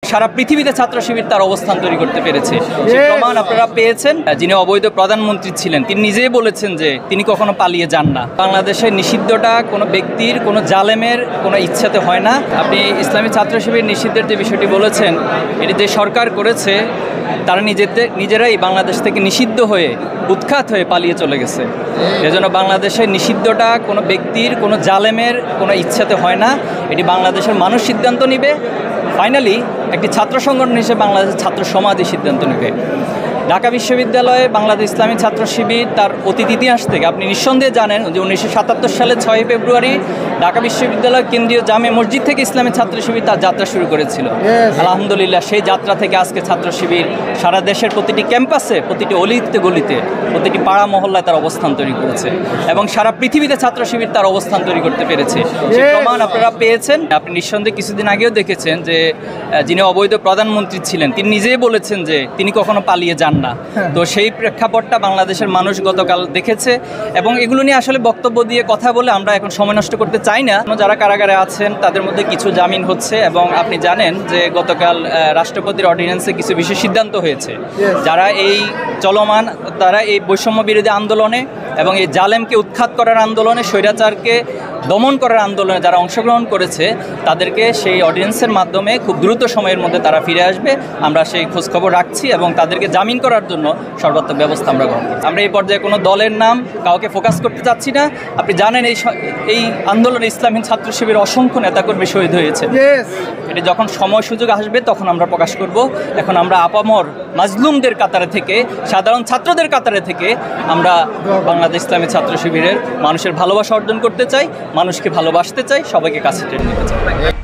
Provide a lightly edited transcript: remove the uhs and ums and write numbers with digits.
সারা পৃথিবীতে ছাত্র শিবির তার অবস্থান তৈরি করতে পেরেছে। সেই প্রমাণ আপনারা পেয়েছেন। যিনি অবৈধ প্রধানমন্ত্রী ছিলেন তিনি নিজেই বলেছেন যে তিনি কখনো পালিয়ে যান না। বাংলাদেশের নিষিদ্ধটা কোনো ব্যক্তির, কোনো জালেমের কোনো ইচ্ছাতে হয় না। আপনি ইসলামী ছাত্র শিবির নিষিদ্ধের যে বিষয়টি বলেছেন, এটি যে সরকার করেছে তারা নিজেরাই বাংলাদেশ থেকে নিষিদ্ধ হয়ে উৎখাত হয়ে পালিয়ে চলে গেছে। এজন্য বাংলাদেশের নিষিদ্ধটা কোনো ব্যক্তির, কোনো জালেমের কোনো ইচ্ছাতে হয় না। এটি বাংলাদেশের মানুষ সিদ্ধান্ত নেবে। ফাইনালি একটি ছাত্র সংগঠন হিসেবে বাংলাদেশের ছাত্র সমাজই সিদ্ধান্ত নেবে। ঢাকা বিশ্ববিদ্যালয়ে বাংলাদেশ ইসলামী ছাত্র শিবির তার অতীত ইতিহাস থেকে আপনি নিঃসন্দেহে জানেন যে 1977 সালে 6 ফেব্রুয়ারি ঢাকা বিশ্ববিদ্যালয় কেন্দ্রীয় জামে মসজিদ থেকে ইসলামী ছাত্র শিবির তার যাত্রা শুরু করেছিল। আলহামদুলিল্লাহ সেই যাত্রা থেকে আজকে ছাত্র শিবির সারা দেশের প্রতিটি ক্যাম্পাসে, প্রতিটি অলিতে গলিতে, প্রতিটি পাড়া মহল্লায় তার অবস্থান তৈরি করেছে এবং সারা পৃথিবীতে ছাত্র শিবির তার অবস্থান তৈরি করতে পেরেছে। সেই প্রমাণ আপনারা পেয়েছেন। আপনি নিঃসন্দেহে কিছুদিন আগেও দেখেছেন যে যিনি অবৈধ প্রধানমন্ত্রী ছিলেন তিনি নিজেই বলেছেন যে তিনি কখনো পালিয়ে যান না। তো সেই প্রেক্ষাপটটা বাংলাদেশের মানুষ গতকাল দেখেছে এবং এগুলো নিয়ে আসলে বক্তব্য দিয়ে কথা বলে আমরা এখন সময় নষ্ট করতে চাই না। যারা কারাগারে আছেন তাদের মধ্যে কিছু জামিন হচ্ছে এবং আপনি জানেন যে গতকাল রাষ্ট্রপতির অর্ডিন্যান্সে কিছু বিশেষ সিদ্ধান্ত হয়েছে। যারা এই চলমান, তারা এই বৈষম্য বিরোধী আন্দোলনে এবং এই জালেমকে উৎখাত করার আন্দোলনে, স্বৈরাচারকে দমন করার আন্দোলনে যারা অংশগ্রহণ করেছে তাদেরকে সেই অডিয়েন্সের মাধ্যমে খুব দ্রুত সময়ের মধ্যে তারা ফিরে আসবে। আমরা সেই খোঁজখবর রাখছি এবং তাদেরকে জামিন করার জন্য সর্বাত্মক ব্যবস্থা আমরা গ্রহণ করছি। আমরা এই পর্যায়ে কোনো দলের নাম কাউকে ফোকাস করতে চাচ্ছি না। আপনি জানেন এই আন্দোলনে ইসলামী ছাত্র শিবির অসংখ্য নেতাকর্মী শহীদ হয়েছে। এটি যখন সময় সুযোগ আসবে তখন আমরা প্রকাশ করব। এখন আমরা আপামর মাজলুমদের কাতারে থেকে, সাধারণ ছাত্রদের কাতারে থেকে আমরা বাংলাদেশ ইসলামী ছাত্র শিবিরের মানুষের ভালোবাসা অর্জন করতে চাই, মানুষকে ভালোবাসতে চাই, সবাইকে কাছে টেনে নিতে চাই।